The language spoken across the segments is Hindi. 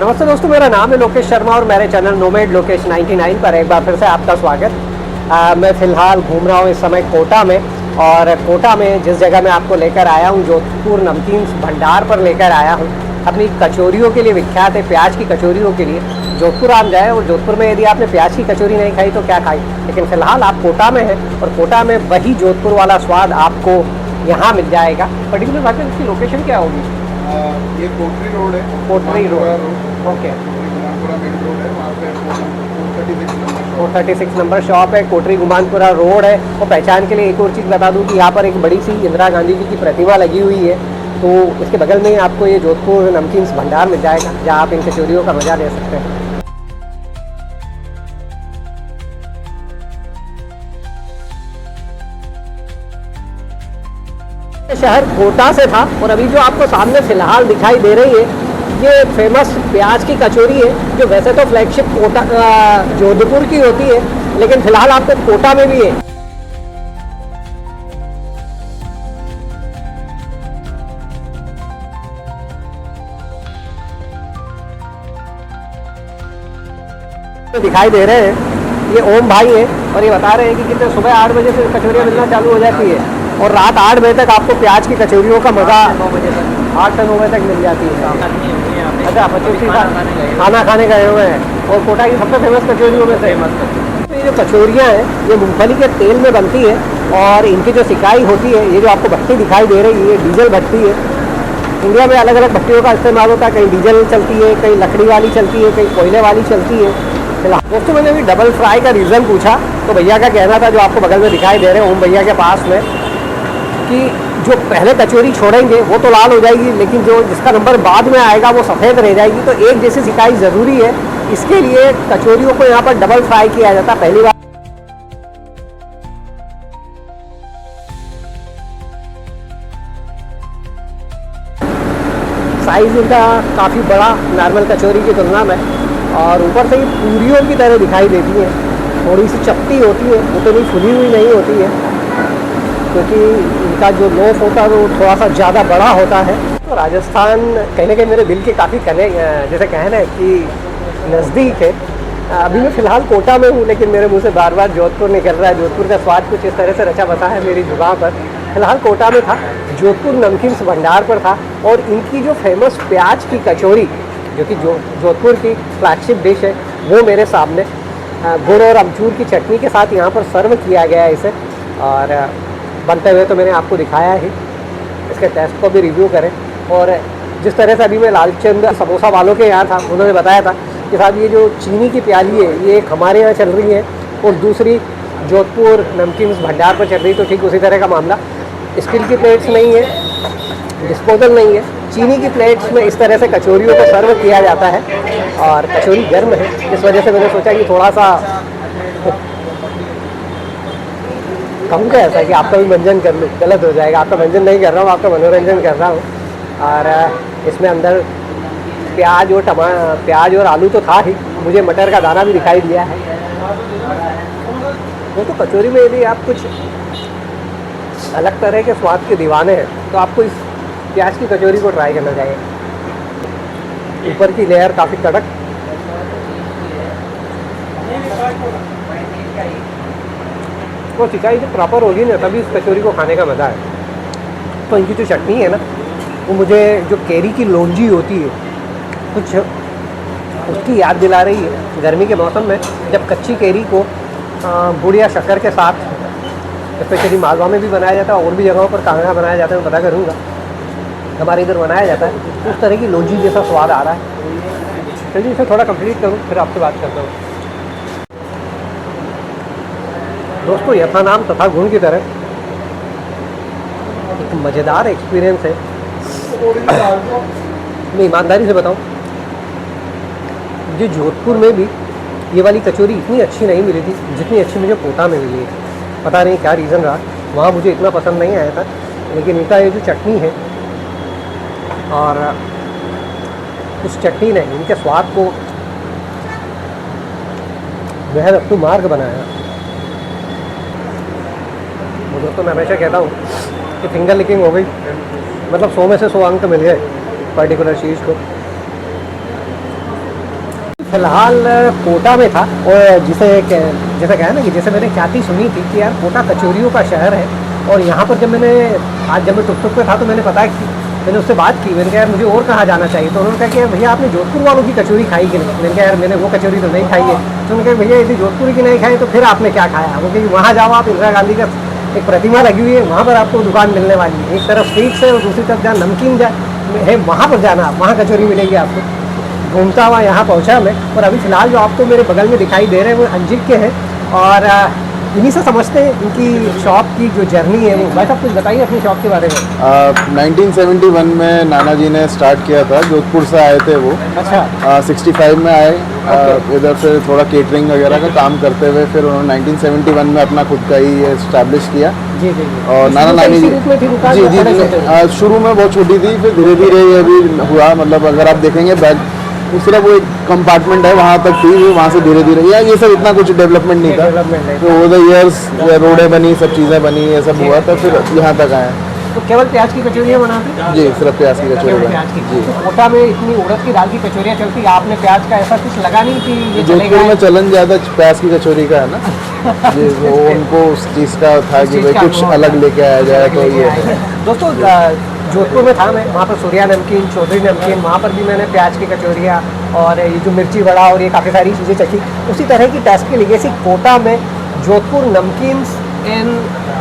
नमस्ते दोस्तों, मेरा नाम है लोकेश शर्मा और मेरे चैनल नोमैड लोकेश 99 पर एक बार फिर से आपका स्वागत। मैं फ़िलहाल घूम रहा हूँ इस समय कोटा में। और कोटा में जिस जगह मैं आपको लेकर आया हूँ, जोधपुर नमकीन भंडार पर लेकर आया हूँ। अपनी कचौरियों के लिए विख्यात है, प्याज की कचौरियों के लिए। जोधपुर आप जाए और जोधपुर में यदि आपने प्याज की कचौरी नहीं खाई तो क्या खाई, लेकिन फ़िलहाल आप कोटा में हैं और कोटा में वही जोधपुर वाला स्वाद आपको यहाँ मिल जाएगा। पर्टिकुलर बात है, इसकी लोकेशन क्या होगी? ये कोटरी रोड है। कोटरी रोड, ओके। मेन रोड है, वहाँ पे 436 नंबर शॉप है, कोटरी गुमानपुरा रोड है। और पहचान के लिए एक और चीज़ बता दूं कि यहाँ पर एक बड़ी सी इंदिरा गांधी जी की प्रतिमा लगी हुई है, तो इसके बगल में ही आपको ये जोधपुर नमकीन भंडार मिल जाएगा, जहाँ आप इन कचौरियों का मज़ा ले सकते हैं। शहर कोटा से था और अभी जो आपको सामने फिलहाल दिखाई दे रही है, ये फेमस प्याज की कचौरी है, जो वैसे तो फ्लैगशिप कोटा जोधपुर की होती है, लेकिन फिलहाल आपको कोटा में भी है। दिखाई दे रहे हैं, ये ओम भाई है और ये बता रहे हैं कि कितने सुबह 8 बजे से कचौरियाँ मिलना चालू हो जाती है और रात 8 बजे तक आपको प्याज की कचौरियों का मज़ा 9 बजे तक 8 से 9 बजे तक मिल जाती है। अच्छा, 25 खाना खाने गए हुए हैं और कोटा की सबसे फेमस कचौरियों में से ये जो कचौरियाँ हैं, ये मूंगफली के तेल में बनती है और इनकी जो सिकाई होती है, ये जो आपको भट्टी दिखाई दे रही है, ये डीजल भट्टी है। इंडिया में अलग अलग भट्टियों का इस्तेमाल होता है, कहीं डीजल चलती है, कहीं लकड़ी वाली चलती है, कहीं कोयले वाली चलती है। दोस्तों, मैंने अभी डबल फ्राई का रीज़न पूछा तो भैया का कहना था, जो आपको बगल में दिखाई दे रहे हैं ओम भैया के पास में, कि जो पहले कचौरी छोड़ेंगे वो तो लाल हो जाएगी, लेकिन जो जिसका नंबर बाद में आएगा वो सफ़ेद रह जाएगी। तो एक जैसी सिकाई ज़रूरी है, इसके लिए कचौरियों को यहाँ पर डबल फ्राई किया जाता है। पहली बार साइज़ इनका काफ़ी बड़ा नॉर्मल कचौरी की तुलना में, और ऊपर से ये पूरियों की तरह दिखाई देती है। थोड़ी सी चपटी होती है, उतनी फुली हुई नहीं होती है, क्योंकि इनका जो लोफ होता है वो थोड़ा सा ज़्यादा बड़ा होता है। तो राजस्थान कहीं ना कहीं मेरे दिल के काफ़ी जैसे कहें ना कि नज़दीक है। अभी मैं फ़िलहाल कोटा में हूँ, लेकिन मेरे मुंह से बार बार जोधपुर निकल रहा है। जोधपुर का स्वाद कुछ इस तरह से रचा बसा है मेरी जुबान पर। फ़िलहाल कोटा में था, जोधपुर नमकीन भंडार पर था, और इनकी जो फेमस प्याज की कचौरी, जो कि जोधपुर की फ्लैगशिप डिश है, वो मेरे सामने गुड़ और अमचूर की चटनी के साथ यहाँ पर सर्व किया गया है इसे। और बनते हुए तो मैंने आपको दिखाया ही, इसके टेस्ट को भी रिव्यू करें। और जिस तरह से अभी मैं लालचंद समोसा वालों के यहाँ था, उन्होंने बताया था कि साहब ये जो चीनी की प्याली है, ये एक हमारे यहाँ चल रही है और दूसरी जोधपुर नमकीन भंडार पर चल रही। तो ठीक उसी तरह का मामला, स्टील की प्लेट्स नहीं है, डिस्पोजल नहीं है, चीनी की प्लेट्स में इस तरह से कचौरियों को सर्व किया जाता है। और कचौरी गर्म है, इस वजह से मैंने सोचा कि थोड़ा सा कहूँ क्या ऐसा कि आपका भी मंजन कर लूँ, गलत हो जाएगा। आपका मंजन नहीं कर रहा हूँ, आपका मनोरंजन कर रहा हूँ। और इसमें अंदर प्याज और आलू तो था ही, मुझे मटर का दाना भी दिखाई दिया है। वो तो कचौरी में यदि आप कुछ अलग तरह के स्वाद के दीवाने हैं तो आपको इस प्याज की कचौरी को ट्राई करना चाहिए। ऊपर की लेयर काफ़ी कड़क, वो सिकाई जो प्रॉपर होगी ना, तभी इस कचौरी को खाने का मज़ा है। तो इनकी जो चटनी है ना, वो मुझे जो केरी की लौंजी होती है कुछ उसकी याद दिला रही है। गर्मी के मौसम में जब कच्ची केरी को गुड़ या शक्कर के साथ, स्पेशली मालवा में भी बनाया जाता है और भी जगहों पर कहाँ बनाया जाता है मैं पता करूँगा, हमारे इधर बनाया जाता है, उस तरह की लौंजी जैसा स्वाद आ रहा है। चलिए इसे थोड़ा कंप्लीट करूँ, फिर आपसे बात करता हूँ। दोस्तों, यथा नाम तथा गुण की तरह एक मज़ेदार एक्सपीरियंस है। मैं ईमानदारी से बताऊं, मुझे जोधपुर में भी ये वाली कचौरी इतनी अच्छी नहीं मिली थी जितनी अच्छी मुझे कोटा में मिली है। पता नहीं क्या रीज़न रहा, वहाँ मुझे इतना पसंद नहीं आया था, लेकिन इनका ये जो चटनी है और उस चटनी ने इनके स्वाद को बेहद अप टू मार्क बनाया। दोस्तों, मैं हमेशा कहता हूँ कि फिंगर लिकिंग हो गई, मतलब 100 में से 100 अंक मिल गए पर्टिकुलर चीज़ को। फिलहाल कोटा में था, और जैसे कहा ना कि जैसे मैंने ख्याति सुनी थी कि यार कोटा कचौरियों का शहर है, और यहाँ पर जब मैं टुक पे था तो मैंने पता कि मैंने उससे बात की, मैंने कहा यार मुझे और कहाँ जाना चाहिए, तो उन्होंने कहा कि भैया आपने जोधपुर वालों की कचौरी खाई कि नहीं। मैंने कहा यार मैंने वो कचौरी तो नहीं खाई है। तो उन्होंने कहा भैया यदि जोधपुर की नहीं खाई तो फिर आपने क्या खाया। वो क्योंकि वहाँ जाओ आप, इंदिरा गांधी का एक प्रतिमा लगी हुई है, वहाँ पर आपको दुकान मिलने वाली है, एक तरफ स्वीट्स है और दूसरी तरफ जहाँ नमकीन है वहाँ पर जाना, वहाँ कचौरी मिलेगी आपको। घूमता हुआ यहाँ पहुँचा मैं, और अभी फ़िलहाल जो आपको मेरे बगल में दिखाई दे रहे हैं वो अंजिक के हैं, और इन्हीं से समझते हैं इनकी शॉप की जो जर्नी है वो। भाई साहब कुछ बताइए अपनी शॉप के बारे में। 1971 में नाना जी ने स्टार्ट किया था, जोधपुर से आए थे वो। अच्छा। 65 में आए, इधर से थोड़ा केटरिंग वगैरह का काम करते हुए फिर उन्होंने 1971 में अपना खुद का ही इस्टेब्लिश किया। जी जी। और नाना नानी जी जी शुरू में बहुत छोटी थी, फिर धीरे धीरे ये भी हुआ, मतलब अगर आप देखेंगे बैक सिर्फ वो एक कंपार्टमेंट है वहाँ तक थी, वहाँ से धीरे धीरे या ये सब इतना कुछ डेवलपमेंट नहीं था, तो ओवर द ईयर्स रोडें बनी, सब चीज़ें बनी, ये सब हुआ था, फिर यहाँ तक आए। तो केवल प्याज की कचौरियाँ बनाते हैं? जी सिर्फ प्याज की कचौरी प्याज की। जी। तो कोटा में इतनी उड़द की दाल की कचौरियाँ चलती, आपने प्याज का ऐसा कुछ लगा नहीं कि ये जोधपुर में चलन ज़्यादा प्याज की कचौरी का है ना जी, वो उनको उस चीज़ का था कि भाई कुछ अलग लेके आया जाए, तो ये है। दोस्तों जोधपुर में था मैं, वहाँ पर सूर्या नमकीन, चौधरी नमकीन, वहाँ पर भी मैंने प्याज की कचौरियाँ और ये जो मिर्ची वड़ा और ये काफ़ी सारी चीज़ें चखी। उसी तरह की टेस्ट की लेगेसी कोटा में जोधपुर नमकीन इन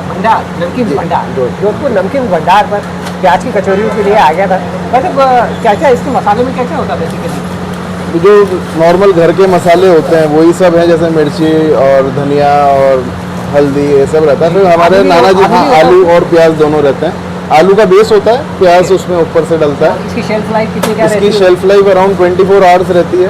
भंडार, नमकीन भंडार, जोधपुर नमकीन भंडार पर प्याज की कचौरियों के लिए आ गया था। मतलब क्या क्या इसके मसाले में क्या क्या होता है बेसिकली? जो नॉर्मल घर के मसाले होते हैं वही सब है, जैसे मिर्ची और धनिया और हल्दी ये सब रहता है। फिर हमारे नाना जी हाँ आलू और प्याज दोनों रहते हैं। आलू का बेस होता है, प्याज उसमें ऊपर से डलता है। इसकी शेल्फ लाइफ कितनी क्या रहती है? इसकी शेल्फ लाइफ अराउंड 24 आवर्स रहती है,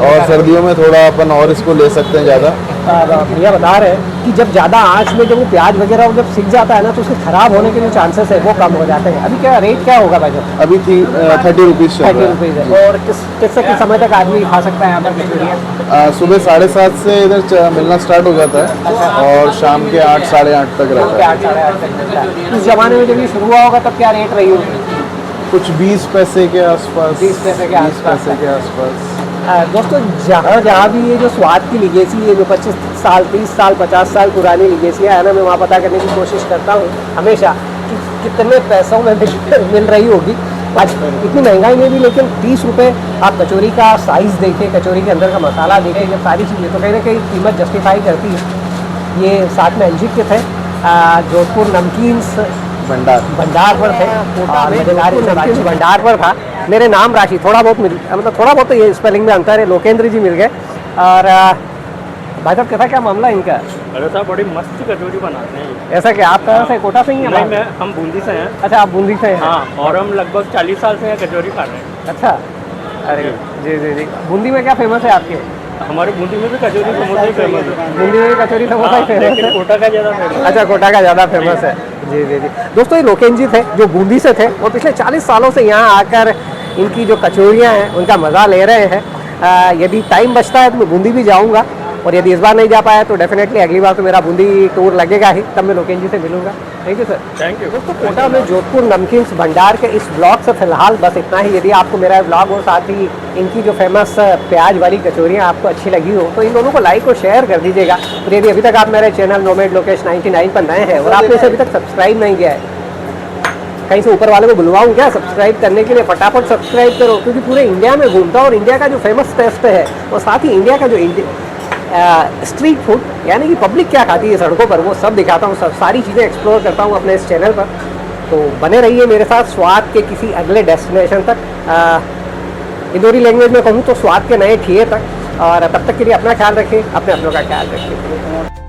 और सर्दियों में थोड़ा अपन और इसको ले सकते हैं ज़्यादा। भैया बता रहे हैं कि जब ज़्यादा आंच में जब वो प्याज वगैरह जब सीख जाता है ना तो उसके खराब होने के जो चांसेस है वो कम हो जाते हैं। अभी क्या रेट क्या होगा भाई साहब? अभी थी 30 रुपीज़ चल रहा 30 रुपीज़ है। और किस से किस समय तक आदमी खा सकता है यहाँ पर कचौरियाँ? सुबह 7:30 से इधर मिलना स्टार्ट हो जाता है, और शाम के 8 साढ़े 8 तक रहता है। 8 साढ़े 8 तक मिलता है। उस जमाने में जब ये शुरू हुआ होगा तब क्या रेट रही होगी? कुछ 20 पैसे के आसपास। 20 पैसे के आसपास। 20 पैसे के आसपास। दोस्तों जहाँ भी ये जो स्वाद की लिगेसी है, जो 25 साल 30 साल 50 साल पुरानी लिगेसियाँ है ना, मैं वहाँ पता करने की कोशिश करता हूँ हमेशा कि कितने पैसों में मिल रही होगी। आज इतनी महंगाई में भी लेकिन 30 रुपये आप कचौरी का साइज़ देखें, कचौरी के अंदर का मसाला देखें, जब सारी चीज़ें तो कहीं ना कहीं कीमत जस्टिफाई करती है। ये साथ में अंजिक के थे, जोधपुर नमकीन भंडार पर थे, नमकीन भंडार पर था। मेरे नाम राशि थोड़ा बहुत मतलब थोड़ा बहुत तो ये स्पेलिंग में अंतर है, लोकेंद्र जी मिल गए। और भाई साहब कैसा क्या मामला है इनका? अरे साहब बड़ी मस्त कचौरी बनाते हैं। ऐसा क्या आप कहाँ से, कोटा से ही हैं? नहीं, हम बूंदी से हैं। अच्छा आप बूंदी से हैं? हाँ, और हम लगभग 40 साल से यहाँ कचौरी खा रहे हैं। अच्छा, अरे जी जी जी। बूंदी में क्या फेमस है आपके? हमारे बूंदी में भी कचौरी समोसा ही फेमस है। बूंदी में भी कचौरी समोसा ही फेमस है? कोटा का ज़्यादा फेमस। अच्छा, कोटा का ज़्यादा फेमस है। जी जी जी। दोस्तों ये लोकेंद्र जी थे जो बूंदी से थे, और पिछले 40 सालों से यहाँ आकर इनकी जो कचौरियाँ हैं उनका मज़ा ले रहे हैं। यदि टाइम बचता है तो मैं बूंदी भी जाऊँगा, और यदि इस बार नहीं जा पाया तो डेफिनेटली अगली बार तो मेरा बूंदी टूर लगेगा ही, तब मैं लोकेंद्र जी से मिलूंगा। Thank you sir. Thank you. दोस्तों कोटा में जोधपुर नमकीन भंडार के इस ब्लॉग से फिलहाल बस इतना ही। यदि आपको मेरा ब्लॉग और साथ ही इनकी जो फेमस प्याज वाली कचौरियाँ आपको अच्छी लगी हो तो इन दोनों को लाइक और शेयर कर दीजिएगा। और यदि अभी तक आप मेरे चैनल नोमैड लोकेश 99 पर नए हैं और आपने इसे अभी तक सब्सक्राइब नहीं किया है, कहीं से ऊपर वाले को बुलवाऊँ क्या सब्सक्राइब करने के लिए? फटाफट सब्सक्राइब करो, क्योंकि पूरे इंडिया में घूमता हूँ और इंडिया का जो फेमस टेस्ट है और साथ ही इंडिया का जो स्ट्रीट फूड यानी कि पब्लिक क्या खाती है सड़कों पर, वो सब दिखाता हूँ, सब सारी चीज़ें एक्सप्लोर करता हूँ अपने इस चैनल पर। तो बने रहिए मेरे साथ स्वाद के किसी अगले डेस्टिनेशन तक। इंदौरी लैंग्वेज में कहूँ तो स्वाद के नए ठिए तक। और तब तक के लिए अपना ख्याल रखें, अपने अपनों का ख्याल रखें।